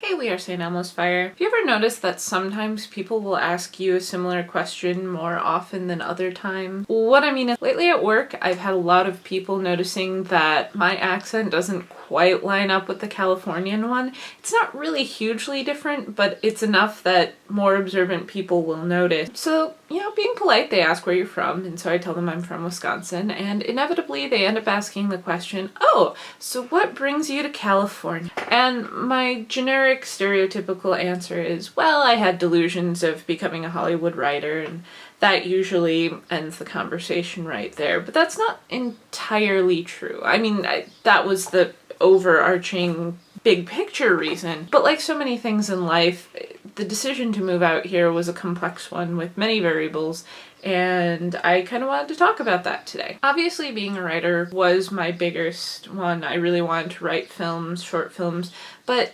Hey, we are St. Elmos Fire. Have you ever noticed that sometimes people will ask you a similar question more often than other times? What I mean is, lately at work, I've had a lot of people noticing that my accent doesn't quite line up with the Californian one. It's not really hugely different, but it's enough that more observant people will notice. So, being polite, they ask where you're from, and so I tell them I'm from Wisconsin, and inevitably they end up asking the question, oh, so what brings you to California? And my generic stereotypical answer is, well, I had delusions of becoming a Hollywood writer, and that usually ends the conversation right there. But that's not entirely true. I mean, that was the overarching big picture reason. But like so many things in life, the decision to move out here was a complex one with many variables, and I kind of wanted to talk about that today. Obviously, being a writer was my biggest one. I really wanted to write films, short films, but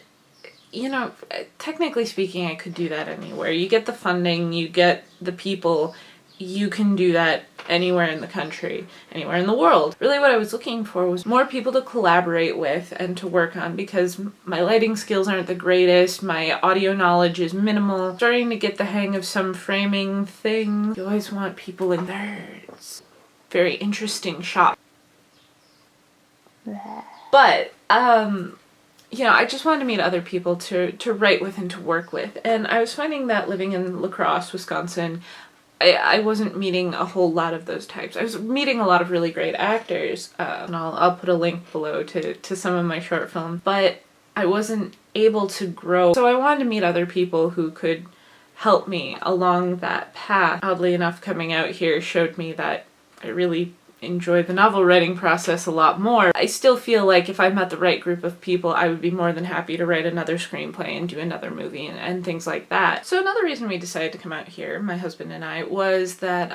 technically speaking, I could do that anywhere. You get the funding, you get the people, you can do that anywhere in the country, anywhere in the world. Really what I was looking for was more people to collaborate with and to work on, because my lighting skills aren't the greatest, my audio knowledge is minimal. Starting to get the hang of some framing thing. You always want people in there. It's very interesting shot. But, I just wanted to meet other people to write with and to work with. And I was finding that living in La Crosse, Wisconsin, I wasn't meeting a whole lot of those types. I was meeting a lot of really great actors, and I'll put a link below to some of my short films, but I wasn't able to grow. So I wanted to meet other people who could help me along that path. Oddly enough, coming out here showed me that I really enjoy the novel writing process a lot more. I still feel like if I met the right group of people, I would be more than happy to write another screenplay and do another movie and things like that. So another reason we decided to come out here, my husband and I, was that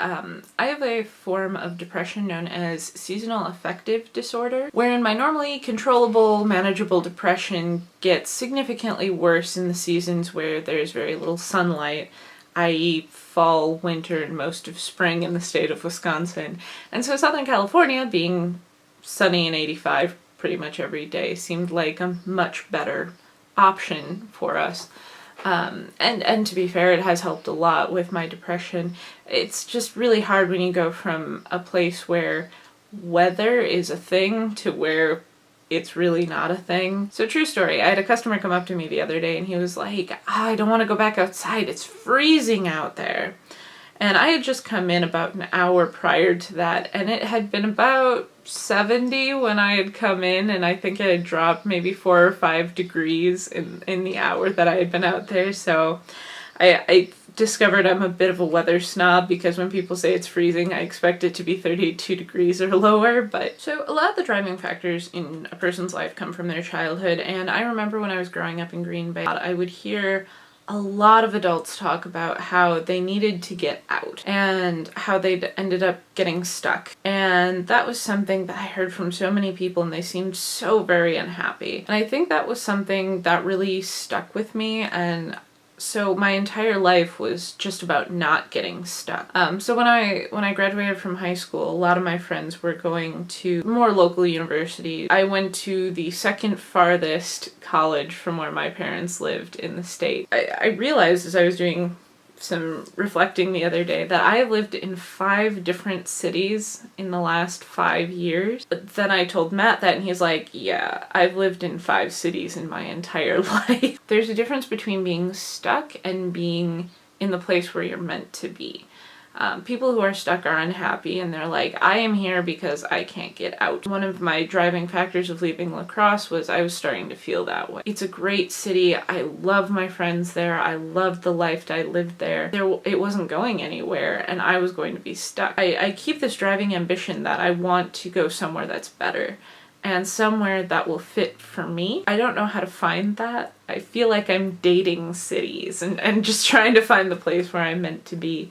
I have a form of depression known as seasonal affective disorder, wherein my normally controllable, manageable depression gets significantly worse in the seasons where there's very little sunlight, i.e. fall, winter, and most of spring in the state of Wisconsin. And so Southern California, being sunny and 85 pretty much every day, seemed like a much better option for us. And to be fair, it has helped a lot with my depression. It's just really hard when you go from a place where weather is a thing to where it's really not a thing. So true story, I had a customer come up to me the other day and he was like, I don't want to go back outside, it's freezing out there. And I had just come in about an hour prior to that, and it had been about 70 when I had come in, and I think it had dropped maybe 4 or 5 degrees in the hour that I had been out there. So I discovered I'm a bit of a weather snob, because when people say it's freezing, I expect it to be 32 degrees or lower. But so a lot of the driving factors in a person's life come from their childhood, and I remember when I was growing up in Green Bay, I would hear a lot of adults talk about how they needed to get out and how they'd ended up getting stuck. And that was something that I heard from so many people, and they seemed so very unhappy. And I think that was something that really stuck with me, and so my entire life was just about not getting stuck. So when I graduated from high school, a lot of my friends were going to more local universities. I went to the second farthest college from where my parents lived in the state. I realized as I was doing some reflecting the other day that I have lived in 5 different cities in the last 5 years. But then I told Matt that, and he's like, yeah, I've lived in 5 cities in my entire life. There's a difference between being stuck and being in the place where you're meant to be. People who are stuck are unhappy, and they're like, I am here because I can't get out. One of my driving factors of leaving La Crosse was I was starting to feel that way. It's a great city. I love my friends there. I loved the life I lived there. It wasn't going anywhere, and I was going to be stuck. I keep this driving ambition that I want to go somewhere that's better, and somewhere that will fit for me. I don't know how to find that. I feel like I'm dating cities and just trying to find the place where I'm meant to be.